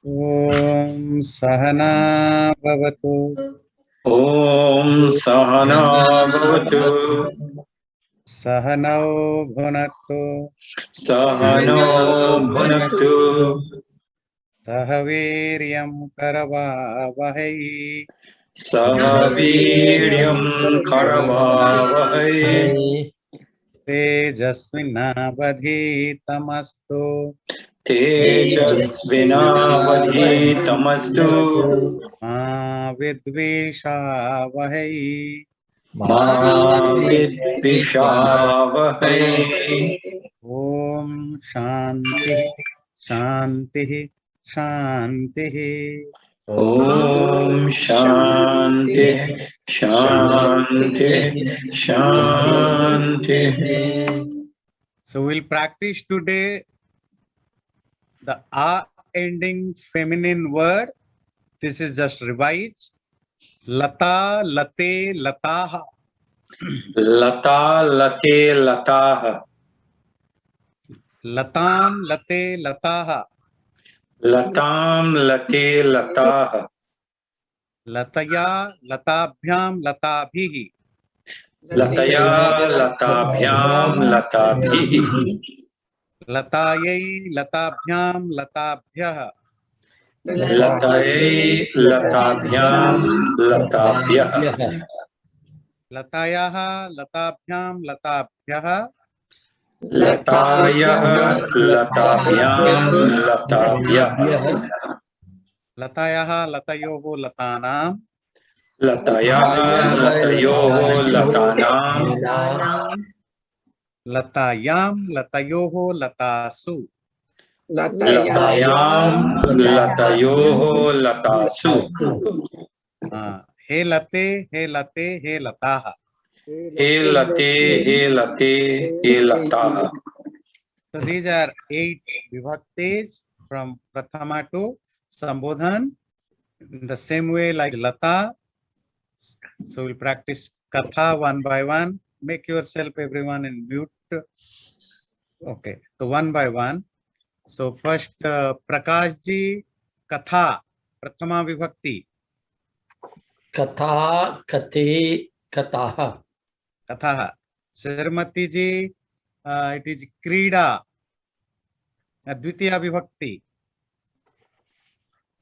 ओम सहना भवतु ॐ सहना भवतु सहनौ भुनक्तु सहनो भुनक्तु सह वीर्यं करवावहै सह वीर्यं करवावहै तेजस्विनावधीतमस्तु तेजस्विनावधीतमस्तु मा विद्विषावहै मा विद्विषावहै। ओम शांति शांति शांति। ॐ शान्ति शान्ति शान्तिः। So we'll practice today the a ending feminine word. This is just revise. Lata, late, lataha. Lata लते लताः Latam, late, lataha. लतां लते लताः Lataya, latabhyam, latabhihi. लतया लताभ्यां लताभिः Latayai, latabhyam, latabhyah. लतयै लताभ्यां लताभ्यः लतायाः, लताभ्याम, लताभ्यः. लतायः लताभ्यां लताभ्यः लतायाः, लतयोः, लतानां. लतया लतयोः लतानां लतायां, लतयोः, लतासु. लतायां लतयोः लतासु hey लते, hey लते, hey लताः. Hey लते hey लते hey लताः। So these are 8 vibhaktis from Prathama to Sambodhan in the same way like Lata. So we'll practice Katha one by one. Make yourself everyone in mute. Okay, so one by one. So first Prakash ji, Katha, Prathama vibhakti. कथा कथे कथाः Katha. Srimati ji, it is Krida, Advitiya vibhakti.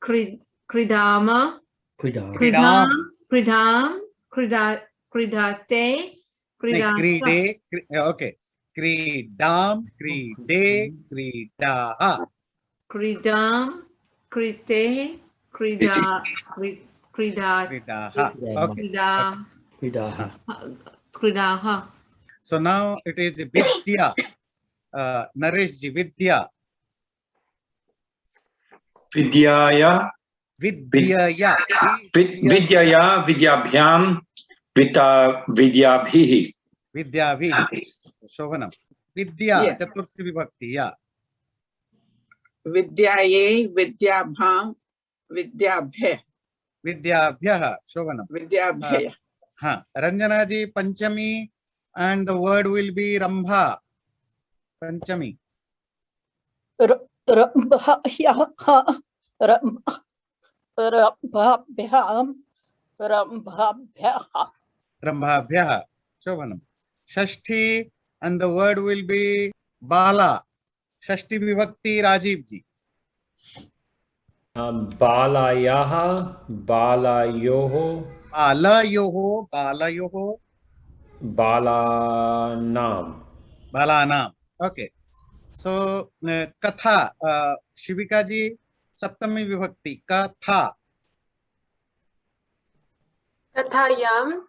Kridama, क्रीडा Kridam, Kridate, Kride, okay. Kridam, Kride, Kridaha. Kridam, Krite, Kridaha. Kridaha. Okay. क्रीडाः Kridaha. So now it is Vidya. Naresh ji, Vidya. विद्याया Vidyaya. विद्यया विद्याभ्यां विद्याभिः Vidyavihi. Shobhanam. Vidya, Yes. Chaturthi vibhakti. Yeah. विद्यायै विद्याभ्यां विद्याभ्य Vidyabhyaha. Shobhanam. विद्याभ्य Ranjana ji, Panchami, and the word will be Rambha. Panchami. Rambhabhyaha. Shobhanam. Shashti, and the word will be Bala. Shashti vibhakti, Rajiv ji. बालायाः बालायोः Balayoho, Balayoho, बालानां Balanam. Okay. So, Katha, Shivika ji, Saptami vibhakti, Katha. कथायां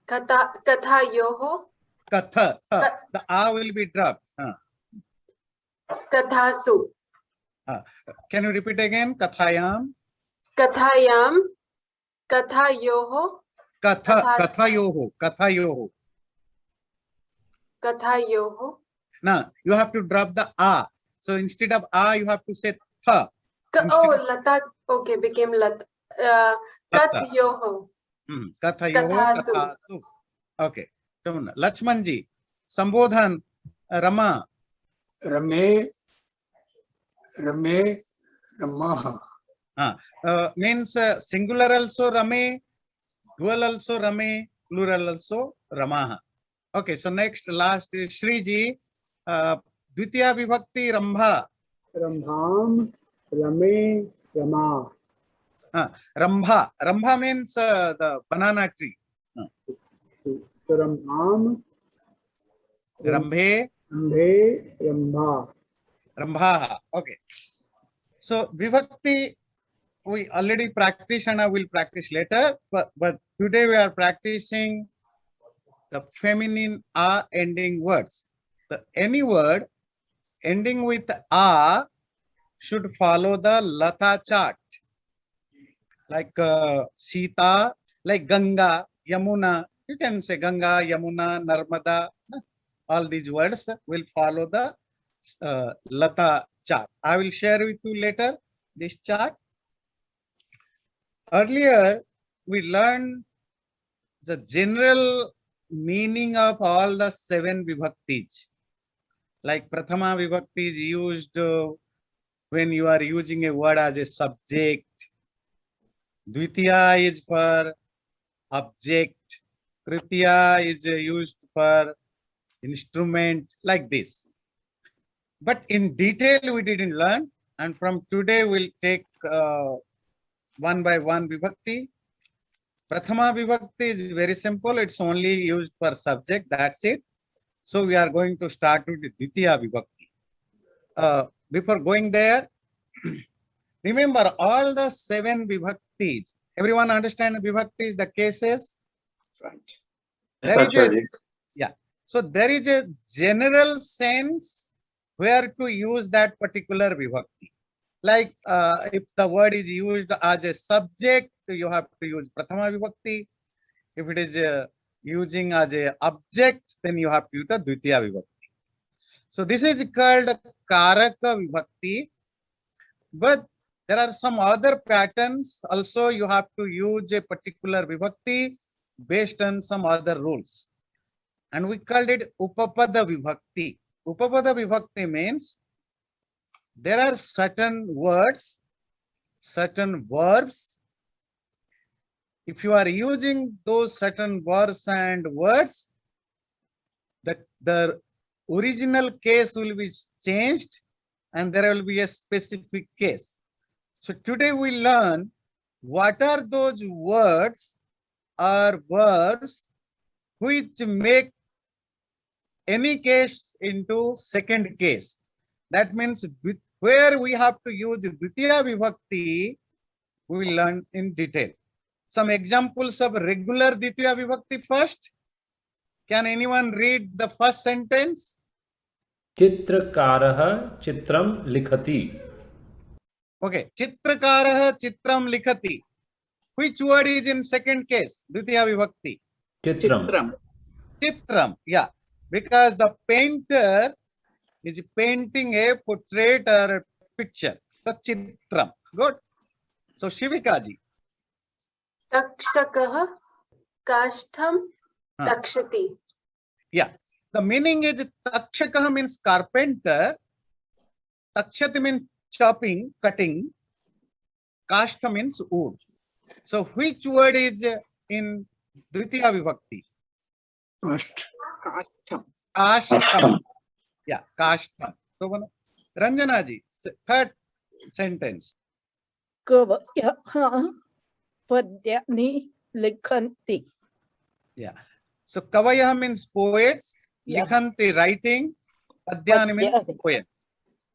कथायोः Katha. The A will be dropped. कथासु Can you repeat again? Kathayam. कथायां कथायोः Kathayoho. Kathayoho. कथायोः Now, you have to drop the A. So, instead of A, you have to say Tha. oh lata okay became lat कथयोः Kathayoho, Kathasu. Kathasu. Okay. Lakshman ji, Sambodhan, Rama. रमे रमे Means singular also Rame, dual also Rame, plural also Ramaha. Okay, so next last is Shriji. Dvitiya vibhakti Rambha. Rambham, Rame, Rama. Rambha. Rambha means the banana tree. So Rambham, Rambhe, Rambhe, Rambha. Rambha. Okay. So vibhakti we already practiced and I will practice later. But today we are practicing the feminine a ending words. Any word ending with a should follow the Lata chart. Like Sita, like Ganga, Yamuna. You can say Ganga, Yamuna, Narmada. All these words will follow the Lata chart. I will share with you later this chart. Earlier, we learned the general meaning of all the 7 vibhaktis. Like Prathama vibhakti is used when you are using a word as a subject. Dvitiya is for object. Tritiya is used for instrument, like this. But in detail, we didn't learn. And from today, we'll take one by one vibhakti. Prathama vibhakti is very simple. It's only used for subject. That's it. So we are going to start with the Dvitiya vibhakti. Before going there, remember all the 7 vibhaktis. Everyone understand the vibhaktis, the cases? Right. There is a- Sachaji. So there is a general sense where to use that particular vibhakti. Like if the word is used as a subject, you have to use Prathama vibhakti. If it is using as a object, then you have to use the Dvitiya vibhakti. So this is called Karaka vibhakti. But there are some other patterns. Also, you have to use a particular vibhakti based on some other rules. And we called it Upapada vibhakti. Upapada vibhakti means there are certain words, certain verbs. If you are using those certain verbs and words, the original case will be changed and there will be a specific case. So today we learn what are those words or verbs which make any case into second case. That means where we have to use Dvitiya vibhakti, we will learn in detail. Some examples of regular Dvitiya vibhakti first. Can anyone read the first sentence? चित्रकारः चित्रं लिखति. Okay. Chitrakarah chitram likhati. Which word is in second case? Dvitiya vibhakti. चित्रं. Chitram. Chitram. Yeah. Because the painter is painting a portrait or a picture. So chitram. Good. So Shivikaji. Takshakah kashtam Huh. takshati. Yeah. The meaning is takshakah means carpenter. Takshati means chopping, cutting. Kashta means wood. So which word is in Dvitiya vibhakti? Kashtam. Kashtam. Yeah, kashtam. So Ranjana ji, third sentence. Kavayah Padyani Likhanti. Yeah. So Kavayah means poets, Yeah. Likhanti writing, Padyani means Padyani. poem.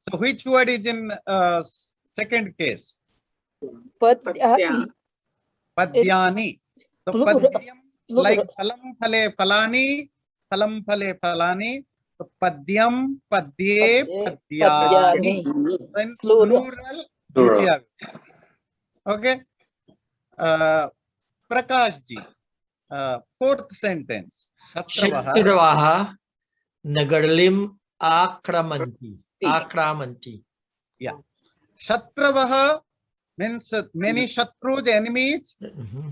So which word is in second case? Padyani. Padyani. So Plural. Padyam like Plural. phalam phale phalani. So Padyam, Padye, Padye, Padyani. Padyani. Then Plural. plural. Plural. Dvitiya. Okay. Prakash ji. Fourth sentence. Shatravaha. Shatravaha Nagarlim Akramanti. Yeah. Shatravaha means many shatrus, enemies.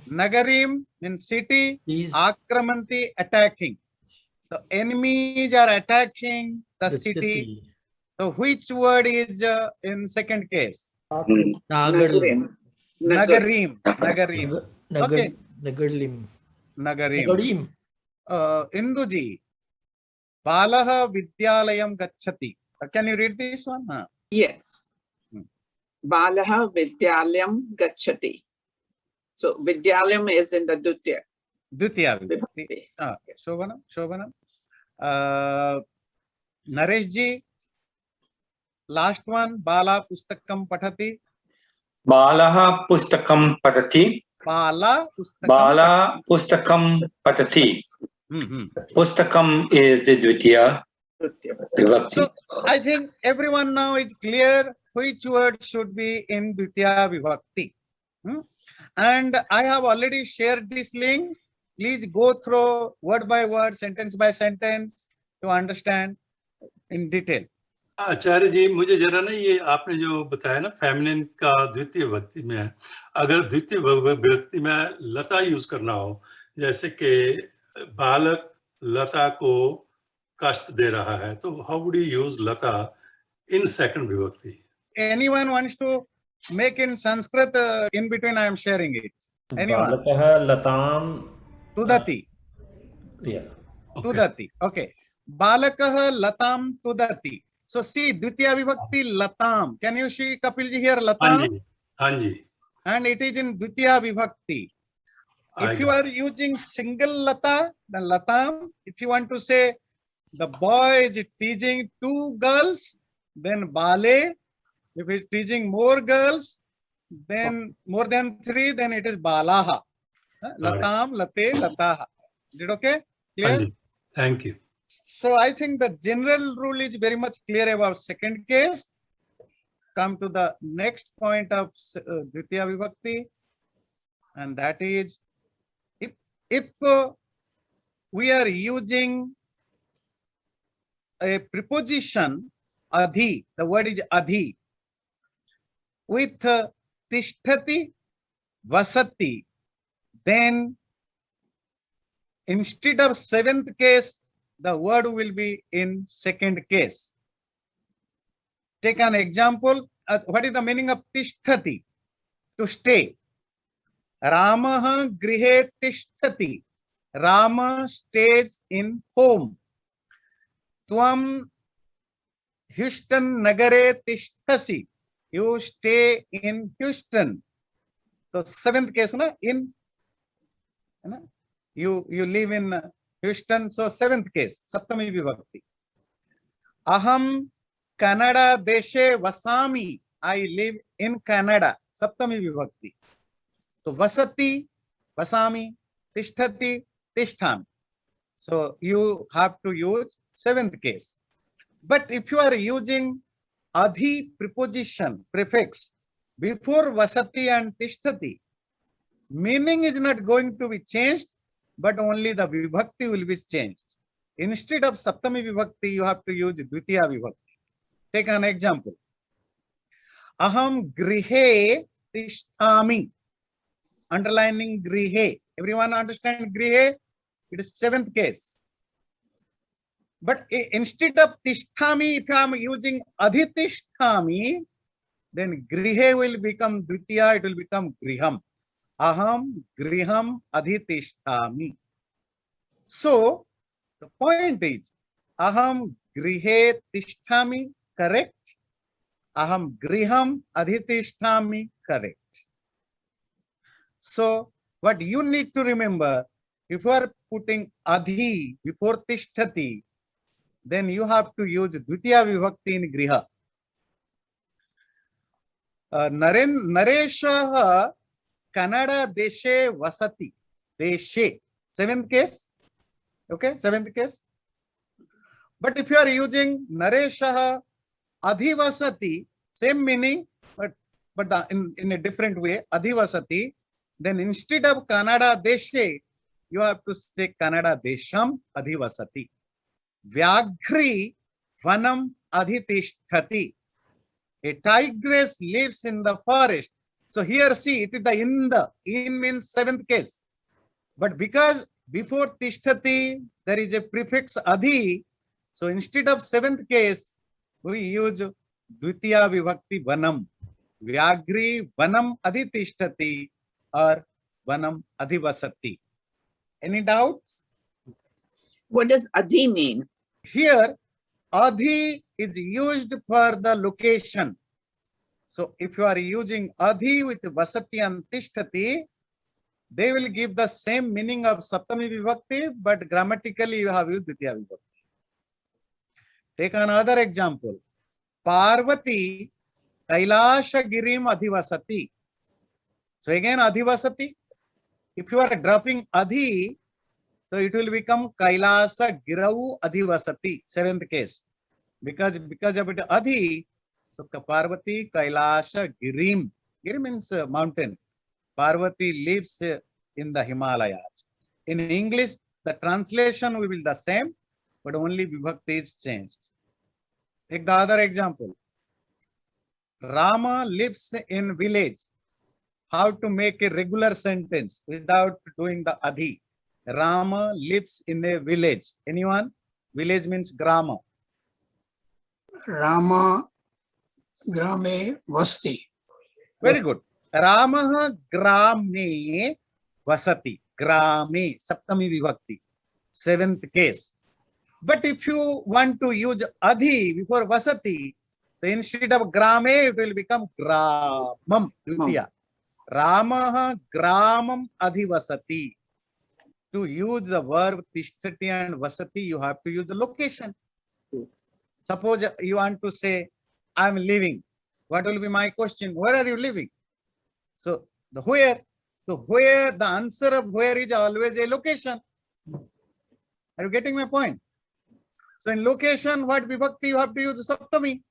Nagarim means city. These Akramanti, attacking. So enemies are attacking the the city. So which word is in second case? Nagalim. Nagarim. Nagarim. Okay. Nagalim. Nagarim. Induji. Balaha Vidyalayam Gacchati. Can you read this one? Yes. Balaha Vidyalayam Gacchati. So Vidyalayam is in the Dutya. Dvitiya Vibhakti. Vibhakti. Shobhanam. Naresh ji, last one. Bala Pustakam Pathati. Balaha pustakam patati. Bala Pustakam. Bala pustakam patati. Pustakam is the Dvitiya Dutya. Vibhakti. So I think everyone now is clear which word should be in Dvitiya Vibhakti. And I have already shared this link. Please go through word by word, sentence by sentence to understand in detail. आचार्य जी, मुझे जरा ना ये आपने जो बताया ना feminine का द्वितीय विभक्ति में, अगर द्वितीय विभक्ति में लता यूज करना हो, जैसे कि बालक लता को कष्ट दे रहा है, तो how would you use Lata in second विभक्ति? Anyone wants to make in Sanskrit? In between I am sharing it. Anyone? Balakah latam. Tudati. Yeah. Tudati. Okay. Balakah latam tudati. So see, Dvitiya Vibhakti latam. Can you see Kapilji here latam? Hanji. And it is in Dvitiya Vibhakti. If you are using single lata, then latam. If you want to say the boy is teaching two girls, then bale. If he's teaching more girls, then more than three, then it is balaha. Latam, late, lataha. Is it okay? Clear? Hanji. Thank you. So I think the general rule is very much clear about second case. Come to the next point of Dvitiya Vibhakti, and that is if we are using a preposition adhi, the word is adhi, with tishtati, vasati, then instead of seventh case, the word will be in second case. Take an example. What is the meaning of tishtati? To stay. Ramaha grihe tishtati. Rama stays in home. Tvam Houston nagare tishtasi. You stay in Houston. So seventh case, na? You live in Houston. So seventh case, Saptami Vibhakti. Aham Kannada deshe vasami. I live in Canada. Saptami Vibhakti. So vasati, vasami, tishtati, tistham. So you have to use seventh case. But if you are using adhi preposition, prefix, before vasati and tishtati, meaning is not going to be changed, but only the vibhakti will be changed. Instead of Saptami Vibhakti, you have to use Dvitiya Vibhakti. Take an example. Aham grihe tishtami. Underlining grihe. Everyone understand grihe? It is seventh case. But instead of tishtami, if I am using adhitishtami, then grihe will become Dvitiya, it will become griham. Aham griham adhitishtami. So the point is, aham grihe tishtami, correct. Aham griham adhitishtami, correct. So what you need to remember, if you are putting adhi before tishtati, then you have to use Dvitiya Vibhakti in griha. Naresha Kannada deshe vasati. Deshe. Seventh case. Okay, seventh case. But if you are using Naresha adhivasati, same meaning, but in a different way, adhivasati, then instead of Kannada deshe, you have to say Kannada desham adhivasati. Vyagri vanam adhitisthati. A tigress lives in the forest. So here see, it is the in means seventh case. But because before tishtati, there is a prefix adhi. So instead of seventh case, we use Dvitiya Vibhakti vanam. Vyagri vanam adhitishtati or vanam adhivasati. Any doubt? What does Adi mean? Here, adhi is used for the location. So if you are using adhi with vasati and tishtati, they will give the same meaning of saptami vibhakti, but grammatically you have used dvitiya vibhakti. Take another example. Parvati Kailasha Girim Adhivasati. So again Adhivasati. If you are dropping Adhi, so it will become Kailasa Girau Adhivasati, seventh case. Because of it Adhi, so Parvati Kailasha Girim. Girim means mountain. Parvati lives in the Himalayas. In English, the translation will be the same, but only vibhakti is changed. Take the other example. Rama lives in village. How to make a regular sentence without doing the adhi? Rama lives in a village. Anyone? Village means grama. Rama grame vasti. Very good. Ramaha grame vasati. Grame, saptami vibhakti. Seventh case. But if you want to use adhi before vasati, so instead of grame, it will become gramam. Dvitiya. Ramaha gramam adhivasati. To use the verb tishtati and vasati, you have to use the location. Suppose you want to say, I am living. What will be my question? Where are you living? So the where. So where, the answer of where is always a location. Are you getting my point? So in location, what vibhakti you have to use saptami.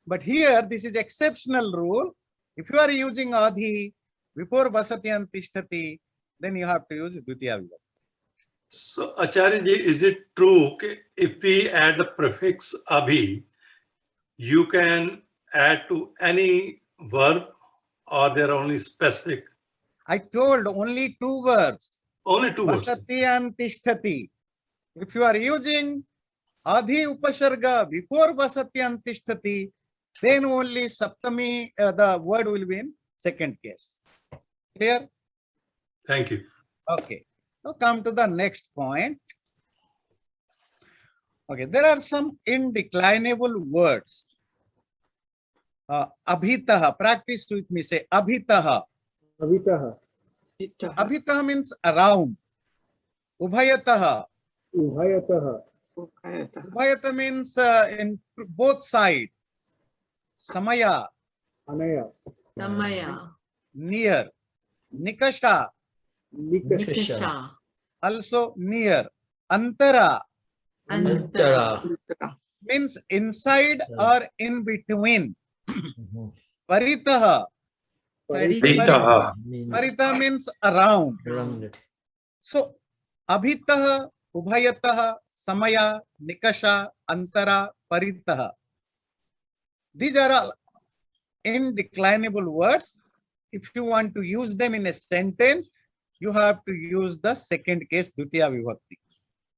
But here, this is exceptional rule. If you are using adhi before vasati and tishtati, then you have to use dvitiya vibhakti. So Acharya ji, is it true that if we add the prefix abhi, you can add to any verb, or there are only specific? I told only two verbs. Only two words. Vasati and tishtati. If you are using adhi upasarga before vasati and tishtati, then only saptami, the word will be in second case. Clear? Thank you. Okay. Now come to the next point. Okay, there are some indeclinable words. Abhitaha. Practice with me. Say abhitaha. Avitaha. Abhitaha means around. Ubhayataha. Ubhayataha. Ubhayata means in both sides. Samaya. Anaya. Samaya. Near. Nikasha. Nikasha. Also near. Antara Antara. means inside or in between. Paritaha. Ritaha. Parita means around. So abhitaha, ubhayataha, samaya, nikasha, antara, paritaha. These are all indeclinable words. If you want to use them in a sentence, you have to use the second case dvitiya vibhakti.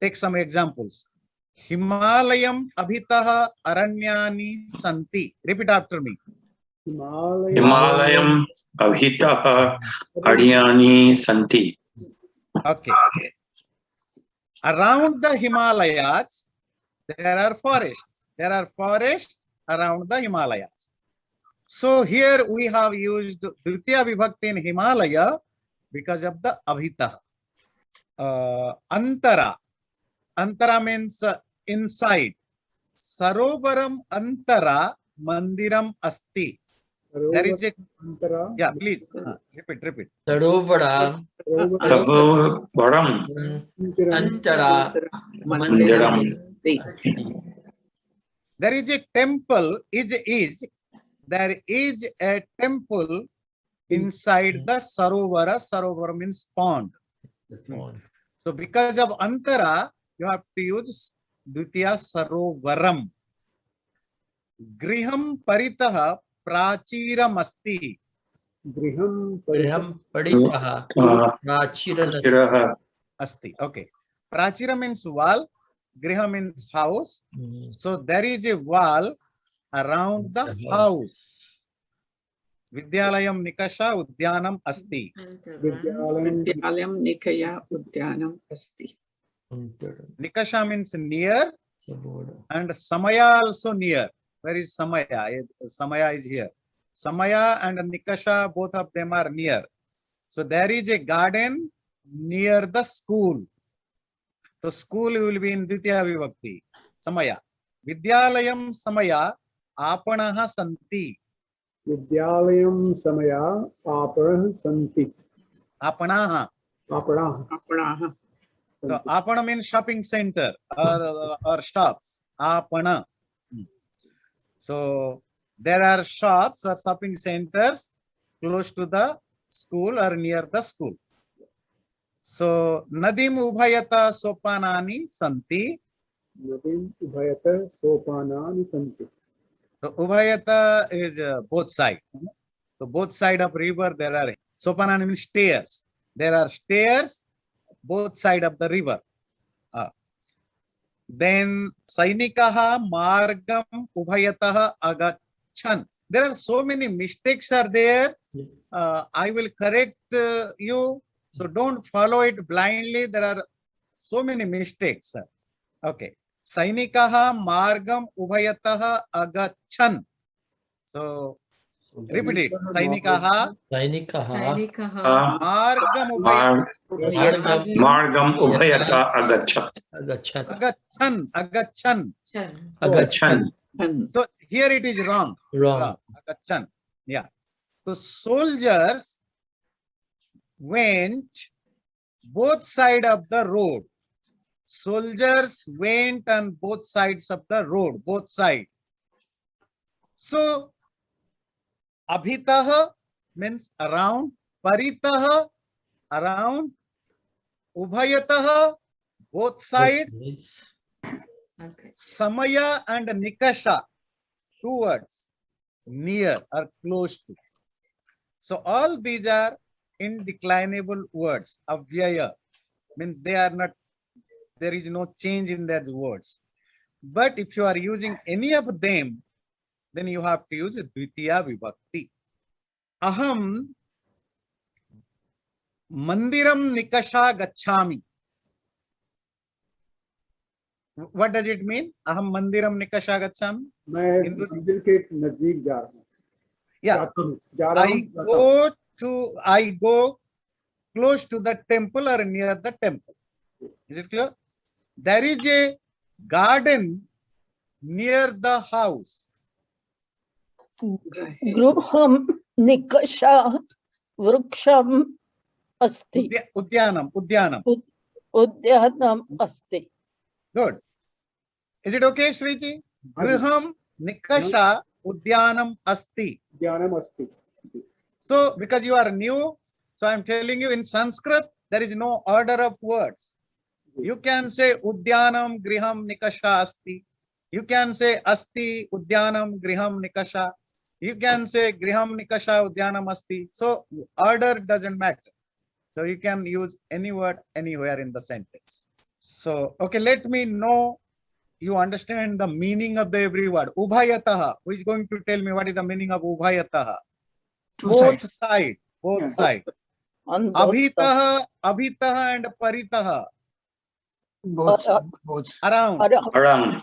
Take some examples. Himalayam abhitaha aranyani santi. Repeat after me. Himalayam abhitaha adyani santi. Okay. Around the Himalayas, there are forests. There are forests around the Himalayas. So here we have used dvitiya vibhakti in Himalaya because of the abhitaha. Antara. Antara means inside. Sarovaram antara mandiram asti. There is a, yeah, please repeat. Sarovara Sarvavaram Antara Mandiram. There is a temple, there is a temple inside the Sarovara. Sarovara means pond. So because of Antara, you have to use Dvitiya Sarovaram. Griham Paritaha Prachiram Asti. Griham Griham Paditaha Prachirana Shiraha. Asti. Okay. Prachira means wall. Griha means house. So there is a wall around the house. Vidyayam Nikasha Udyanam Asti. विद्यालयं निकया उद्यानम् अस्ति. Nikasha means near Sabodha. and Samaya also near. Where is Samaya? Samaya is here. Samaya and Nikasha, both of them are near. So there is a garden near the school. The school will be in Dvitiya Vibhakti. Samaya. Vidyalayam Samaya Apanaha Santi. विद्यालयं समया आपणः सन्ति. Apanaha. आपणाः. आपणाः. So Apana means shopping center or shops. Apana. So there are shops or shopping centers close to the school or near the school. So Nadim Ubhayata Sopanani Santi. नदीम् उभयतः सोपानानि सन्ति. So Ubhayata is both sides. So both side of river there are Sopanani means stairs. There are stairs both side of the river. Then Sainikaha Margam Ubhayataha Agachan. There are so many mistakes are there. I will correct you. So don't follow it blindly. There are so many mistakes. Okay. Sainikaha Margam Ubhayataha Agachan. So repeat it. Sainikaha Sainikaha Margam Ubhayataha Margam Ubhayata Agachat. Agachan. Agachan. Agachan. So here it is wrong. Wrong. Agachan. Yeah. So soldiers went both sides of the road. Soldiers went on both sides of the road, both sides. So Abhitaha means around, Paritaha around, Ubhayataha both sides, Okay. Samaya and Nikasha, two words, near or close to. So all these are indeclinable words. Avyaya means they are not, there is no change in their words. But if you are using any of them, then you have to use Dvitiya Vibhakti. Aham Mandiram Nikasha Gachami. What does it mean? Aham Mandiram Nikasha Gachami? मैं हिंदू मंदिर के नजदीक जा रहा हूँ. Yeah, जा रहा हूँ. I go close to the temple or near the temple. Is it clear? There is a garden near the house. गृहं निकषा वृक्षम् अस्ति. Udyanam. उद्यानम् अस्ति. Good. Is it okay, Shriji? Griham Nikasha Udyanam Asti. ज्ञानम् अस्ति. So, because you are new, so I am telling you in Sanskrit, there is no order of words. You can say Udyanam Griham Nikasha Asti. You can say Asti Udyanam Griham Nikasha. You can say Griham Nikasha Udyanam Asti. So, order doesn't matter. So, you can use any word anywhere in the sentence. So, okay, let me know you understand the meaning of the every word. Ubhayataha. Who is going to tell me what is the meaning of Ubhayataha? Both sides. Both sides. On both sides. Abhitaha and Paritaha. Both. Around. Aram.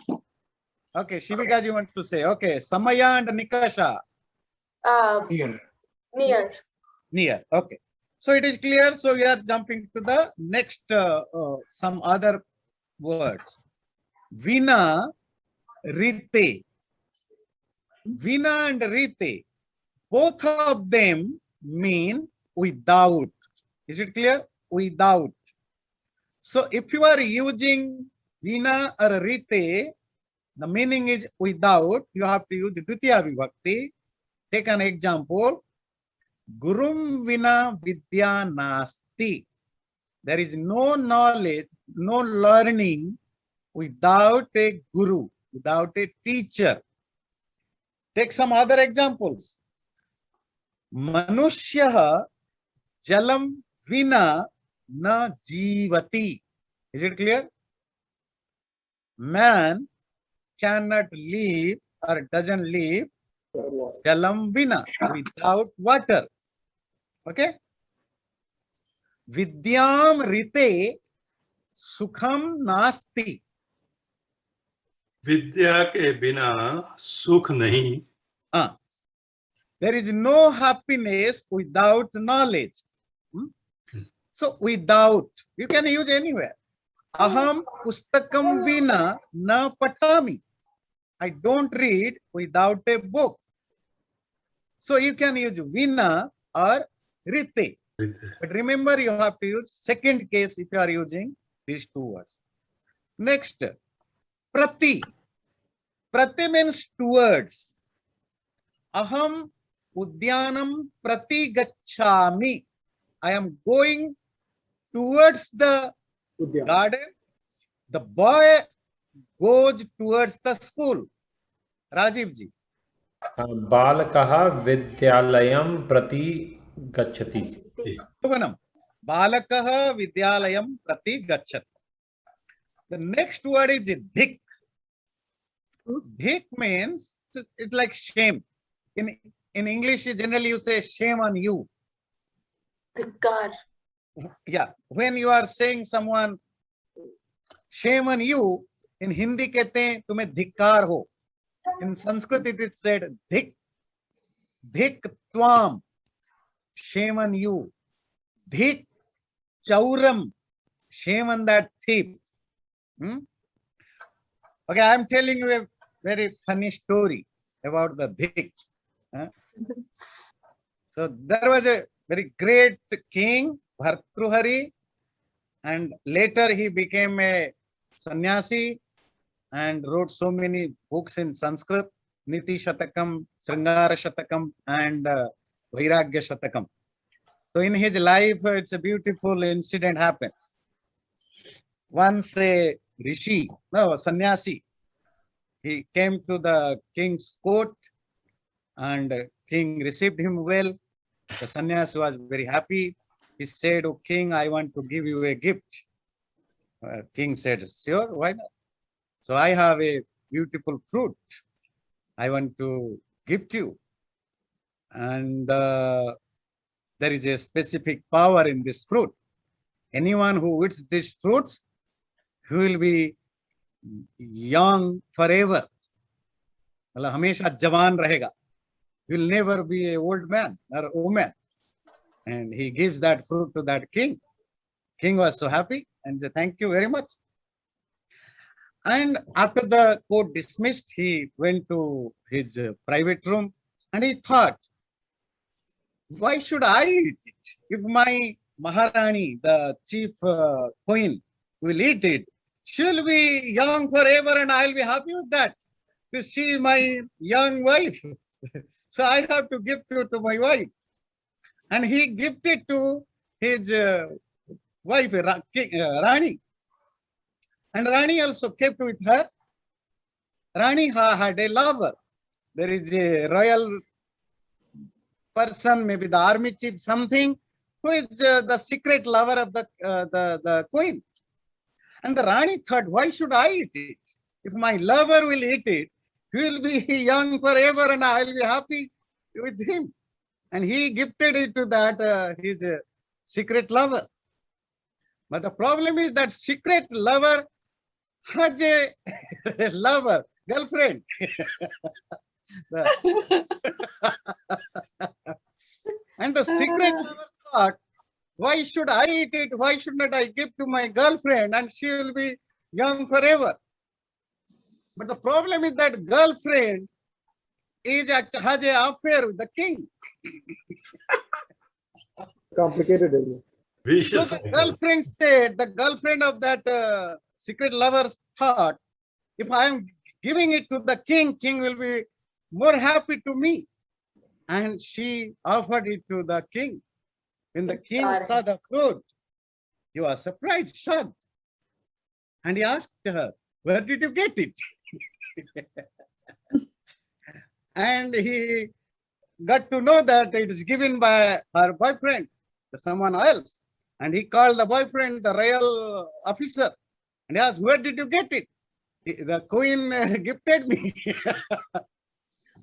Okay, Shivikaji wants to say. Okay, Samaya and Nikasha. Near. Near. Okay. So it is clear. So we are jumping to the next some other words. Vina, Rite. Vina and Rite. Both of them mean without. Is it clear? Without. So if you are using Vina or Rite, the meaning is without, you have to use Dvitiya Vibhakti. Take an example. Gurum Vina Vidya Nasti. There is no knowledge, no learning without a guru, without a teacher. Take some other examples. Manushyaha Jalam Vina Na Jivati. Is it clear? Man cannot live or doesn't live Jalam vina, without water. Okay. Vidyam rite sukham nasti. विद्या के बिना सुख नहीं. There is no happiness without knowledge. So without, you can use anywhere. Aham pustakam vina na patami. I don't read without a book. So you can use vina or rite. But remember, you have to use second case if you are using these two words. Next, prati. Prati means towards. Aham udyanam prati gacchami. I am going towards the garden. The boy goes towards the school. Rajiv ji. बालकः विद्यालयं प्रति गच्छति. Balakah vidyalayam prati gacchati. The next word is dhik. Dhik means it's like shame. In English, generally you say shame on you. धिक्कार. Yeah, when you are saying someone shame on you, in Hindi कहते हैं तुम्हें धिक्कार हो. In Sanskrit it is said dhik. Dhik tvam. Shame on you. Dhik chauram. Shame on that thief. Okay, I am telling you a very funny story about the dhik. So there was a very great king, Bhartruhari, and later he became a sannyasi and wrote so many books in Sanskrit, Niti Shatakam, Sringara Shatakam, and Vairagya Shatakam. So in his life, it's a beautiful incident happens. Once a sannyasi, he came to the king's court and king received him well. The sannyasi was very happy. He said, "Oh king, I want to give you a gift." King said, "Sure, why not?" "So I have a beautiful fruit. I want to gift you. And there is a specific power in this fruit. Anyone who eats these fruits, he will be young forever. मतलब हमेशा जवान रहेगा. He will never be an old man or woman." And he gives that fruit to that king. King was so happy and said, "Thank you very much." And after the court dismissed, he went to his private room and he thought, why should I eat it? If my Maharani, the chief queen, will eat it, she'll be young forever and I'll be happy with that. To see my young wife. So I have to gift it to my wife. And he gifted to his wife, Rani. And Rani also kept with her. Rani had a lover. There is a royal person, maybe the army chief, something, who is the secret lover of the queen. And the Rani thought, why should I eat it? If my lover will eat it, he will be young forever and I will be happy with him. And he gifted it to that his secret lover. But the problem is that secret lover has a lover, girlfriend. And the secret lover thought, why should I eat it? Why should not I give to my girlfriend and she will be young forever? But the problem is that girlfriend has an affair with the king. Complicated area. So the girlfriend said, the girlfriend of that secret lover thought, if I am giving it to the king, king will be more happy to me. And she offered it to the king. When the king saw the fruit, he was surprised, shocked. And he asked her, where did you get it? And he got to know that it is given by her boyfriend to someone else. And he called the boyfriend, the royal officer, and he asked, where did you get it? The queen gifted me.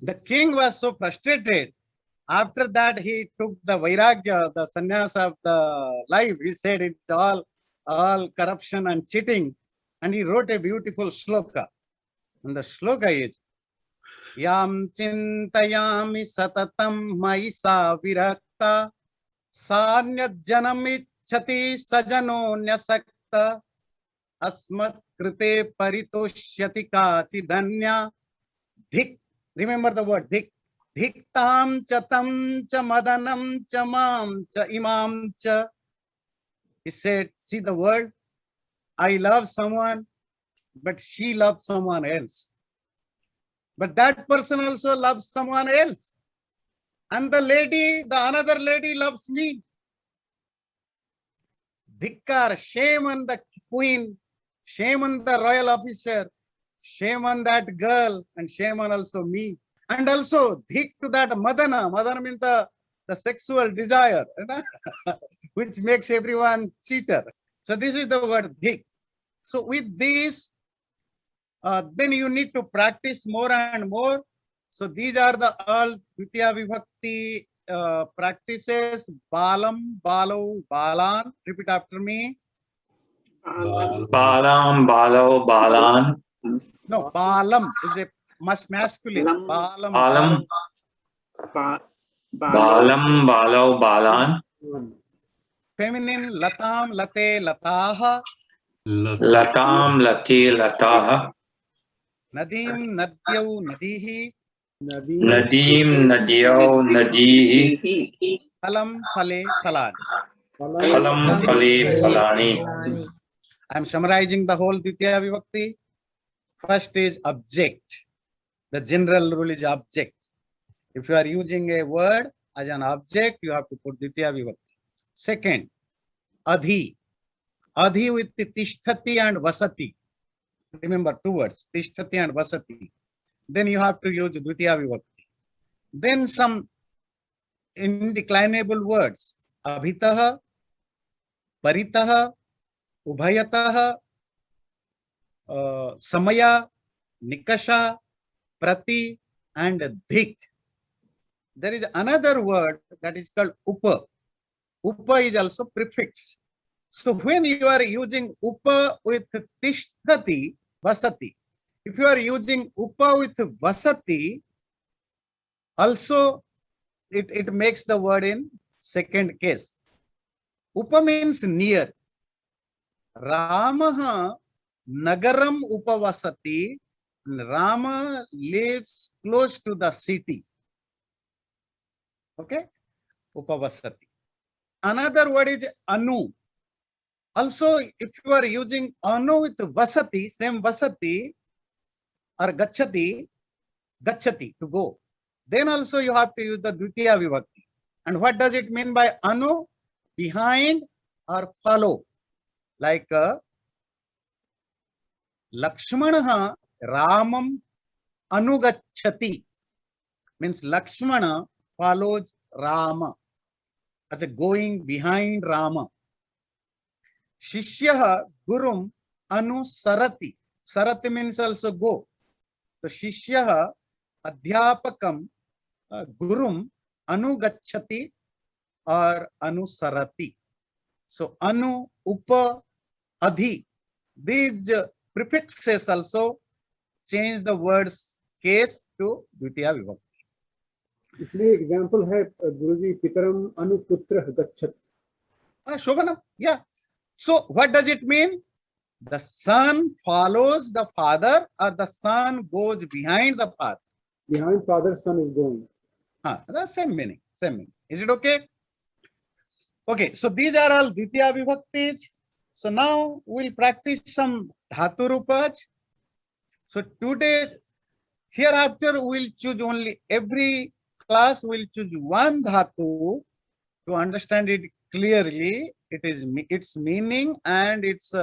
The king was so frustrated. After that, he took the vairagya, the sannyas of the life. He said it's all corruption and cheating. And he wrote a beautiful shloka. And the shloka is, Yam chintayami satatam maisa virakta sanyat janamichati sajano nyasakta asmat krite paritoshyati kachi dhanya dhik. Remember the word dhik. Dhiktam cha tam cha madanam cha mam cha imam cha. He said, see the word, I love someone, but she loves someone else. But that person also loves someone else. And the another lady loves me. Dhikkar, shame on the queen, shame on the royal officer, shame on that girl, and shame on also me. And also dhik to that madana. Madana means the sexual desire, which makes everyone cheater. So this is the word dhik. So with this, then you need to practice more and more. So these are the all Dvitiya Vibhakti practices. Balam, balo, balan. Repeat after me. Balam, balo, balan. No, balam is a masculine. Balam, Balam, Ba- balam, balo, balan. feminine. Latam, late, lataha. Latam, lati, lataha. Nadim, nadyau, nadihi. Nadim, nadyo, nadihi. Phalam, phale, phalani. Phalam, phale, phalani. I am summarizing the whole Dvitiya Vibhakti. First is object. The general rule is object. If you are using a word as an object, you have to put Dvitiya Vibhakti. Second, adhi. Adhi with the tishtati and vasati. Remember two words, tishtati and vasati. Then you have to use Dvitiya Vibhakti. Then some indeclinable words. Abhitaha, paritaha, ubhayataha, samaya, nikasha, prati, and dhik. There is another word that is called upa. Upa is also prefix. So when you are using upa with tishtati, vasati, if you are using upa with vasati, also it makes the word in second case. Upa means near. Ramaha nagaram upavasati. Rama lives close to the city. Okay? Upavasati. Another word is anu. Also, if you are using anu with vasati, same vasati, or gachati, to go, then also you have to use the Dvitiya Vibhakti. And what does it mean by anu? Behind or follow. Like Lakshmanaha Ramam anugachati. Means Lakshmana follows Rama as a going behind Rama. Shishyaha Gurum anusarati. Sarati means also go. So Shishyaha Adhyapakam Gurum anugachati or anusarati. So anu, upa, adhi. These prefixes also change the word's case to Dvitiya Vibhakti. इसलिए example है गुरुजी पितरम अनुपुत्र गच्छत. Shobhanam, yeah. So what does it mean? The son follows the father or the son goes behind the father? Behind father, son is going. The same meaning, same meaning. Is it okay? Okay, so these are all Dvitiya Vibhaktis. So now we'll practice some Dhatu Rupas. So today, hereafter we'll choose only, every class will choose one Dhatu to understand it clearly. It is its meaning and its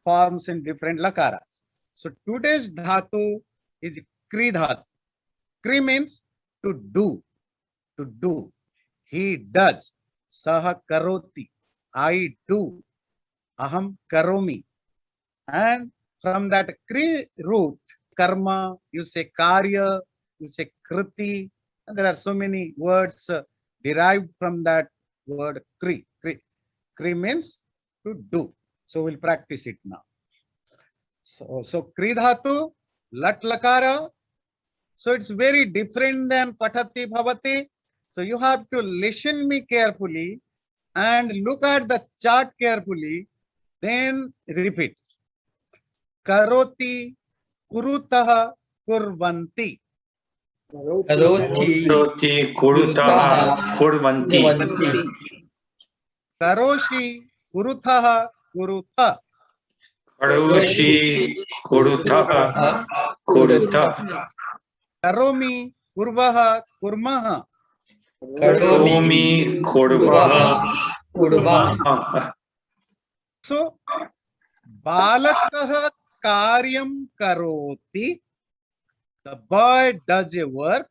forms in different lakaras. So today's Dhatu is Kri Dhatu. Kri means to do, to do. He does. Saha karoti. I do. Aham karomi. And from that Kri root, karma, you say karya, you say kriti. There are so many words derived from that word kri. Kri means to do. So we'll practice it now. So kri dhatu, lat lakara. So it's very different than patati bhavati. So you have to listen me carefully and look at the chart carefully, then repeat. Karoti, kurutah, kurvanti. Karoti kurutah kurvanti. Karoshi, kurutah, kurutha. Karoshi kurutah kurutah. Karomi, kurvaha, kurmaha. Karomi kurvaha. So, balakah karyam karoti. The boy does a work.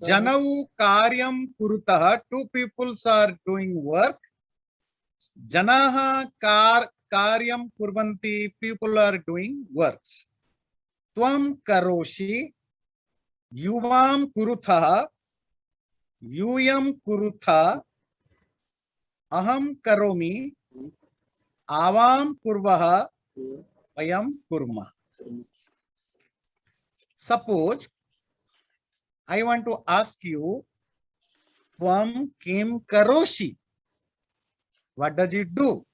Janavu karyam kurutah. Two peoples are doing work. Janaha karyam kurvanti. People are doing works. Tvam karoshi. Yuvam kurutah. Yuyam kurutha. Aham karomi. Avam kurvaha. Vayam kurma. Suppose I want to ask you, Tvam kim karoshi. What does it do?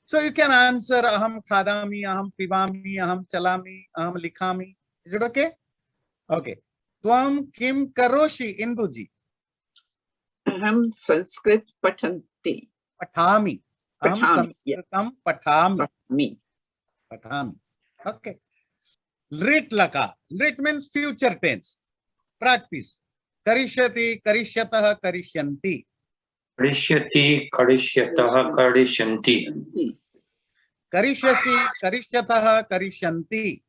So you can answer aham khadami, aham pibami, aham chalami, aham likhami. Is it okay? Okay. Tvam kim karoshi, Induji. Aham Sanskrit pathanti. Pathami. Aham Pathami, yeah. Sanskritam pathami. Me. Pathami. Okay. Lit laka. Lit means future tense. Practice. Karishyati, karishyatah, karishyanti. Karishyati karishyatah karisyanti. Karishyasi, karishyatah, karishyanti.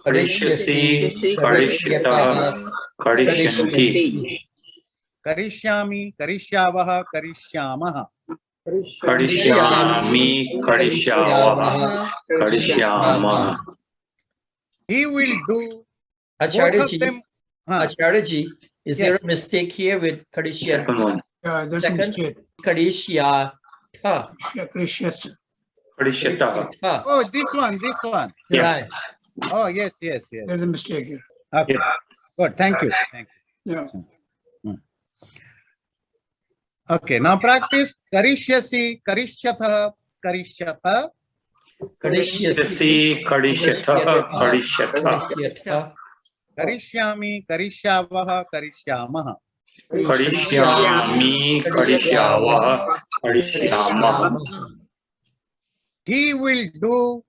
Karishyasi karishyatah karisyanti. Karishyami, karishyavah, karishyamah. Karishyami karishyavah karishyamah. He will do. Acharya Both ji, of them. Acharya ji, is there Yes. a mistake here with Kadishya? Second one. Yeah, that's a Second, mistake. Kadishya. Tha. Krishyat. Karishyatah. Tha. Oh, this one. Right. Oh, yes. There's a mistake here. Okay. Good. Thank you. Yeah. Okay. Now practice. Karishyasi, karishyatah, karishyatah. Karishyasi karishyatah karishyatah. Karishyami, karishyavah, karishyamah. Karishyami karishyavah karishyamah. He will do.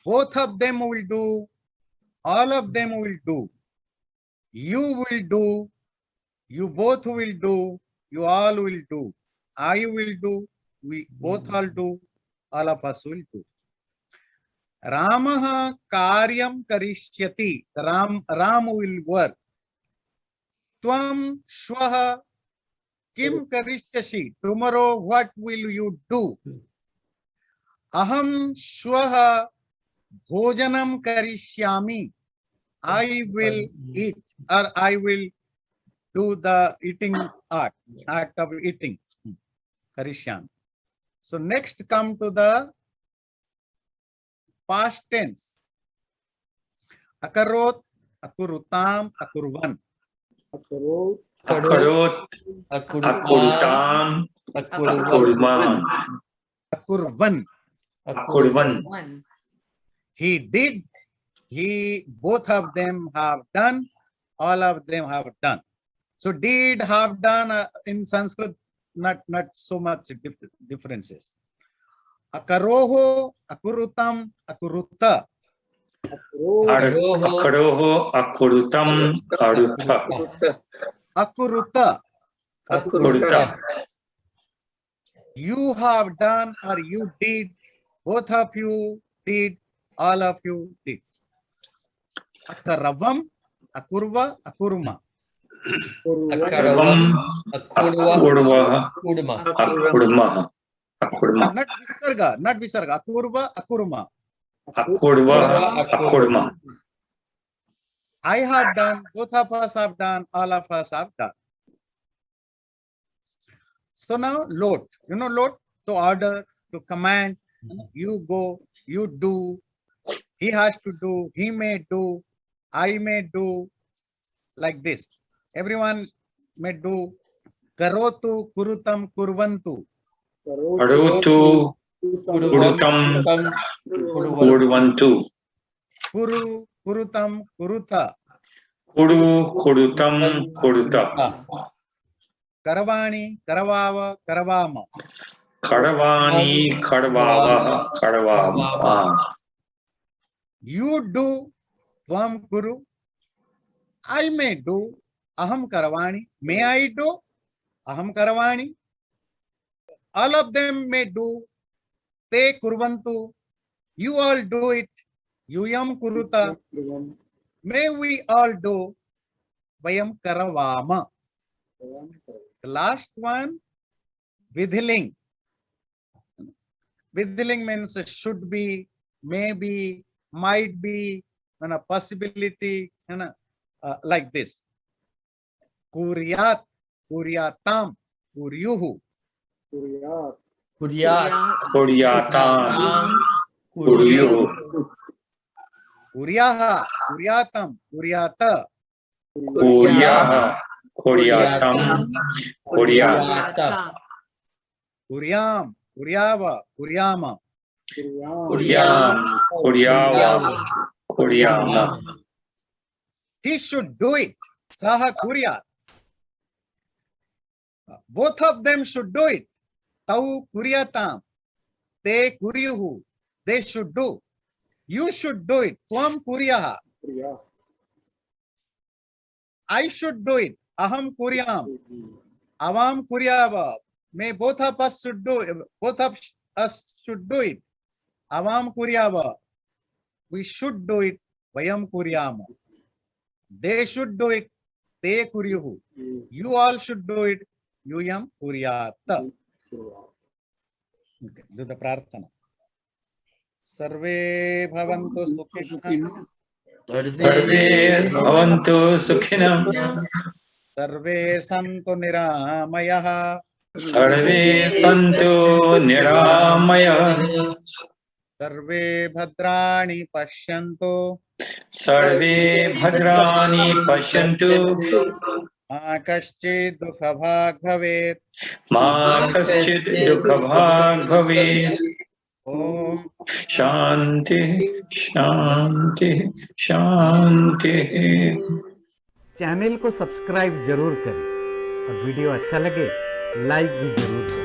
Both of them will do. All of them will do. You will do. You both will do. You all will do. I will do. We both all do. All of us will do. Ramaha karyam karishyati. Ram will work. Tvam shvaha kim karishyasi. Tomorrow what will you do? Aham shvaha bhojanam karishyami. I will eat, or I will do the eating act of eating. Karishyami. So next come to the past tense. Akarot, akurutam, akurvan. Akarot akurutam akurvan. Akurvan. One. He did. Both of them have done. All of them have done. So did, have done in Sanskrit, not so much differences. Akaroho, akurutam, akurutta. Akaroho akurutam arutha. Akurutta. You have done or you did. Both of you did. All of you did. Akaravam, akurva, akurma. Akaravam akurva akurma. Not visarga. Akurva, akurma. Akurva akurma. I have done, both of us have done, all of us have done. So now lot, you know lot, to order, to command, you go, you do, he has to do, he may do, I may do, like this. Everyone may do. Karotu, kurutam, kurvantu. Karotu, kurutam, kurvantu. Kuru, kurutam, kuruta. Kuru, kurutam, kuruta. Karavani, karavava, karavama. Karavani, karavava, karavama. You do, tvam kuru. I may do, aham karavani. May I do? Aham karavani. All of them may do. Te kurvantu. You all do it. Yuyam kuruta. May we all do. Vayam karavama. The last one, vidhiling. Vidhiling means should be, maybe, might be, and a possibility, and like this. Kuryat, kuryatam, kuryuhu. Kuryat. Kuryatam, kuryuhu. Kuryaha, kuryatam, kuryata. Kuryaha, kuryatam, kuryata. Kuryam, kuryava, kuryama. Kuryam, kuryava, kuryama. He should do it. Saha kuryat. Both of them should do it. Tau kuryatam. Te kuryuhu. They should do. You should do it. Tvam kuryaha. I should do it. Aham kuryam. Avam kuryava. May both of us should do it. Both of us should do it. Avam kuryava. We should do it. Vayam kuryama. They should do it. Te kuryuhu. You all should do it. Yuyam kuryata. Okay, do the prarthana. Sarve bhavantu sukhinam. Sarve bhavantu sukhinam. Sarve santu niramayah. Sarve santu niramayah. Sarve bhadrani pashyantu. Sarve bhadrani pashyantu. Ma kaschid dukha bhag bhavet. Ma kaschid dukha bhag bhavet. Om Shanti, Shanti, Shanti. Channel को subscribe जरूर करें और video अच्छा लगे like भी जरूर करें।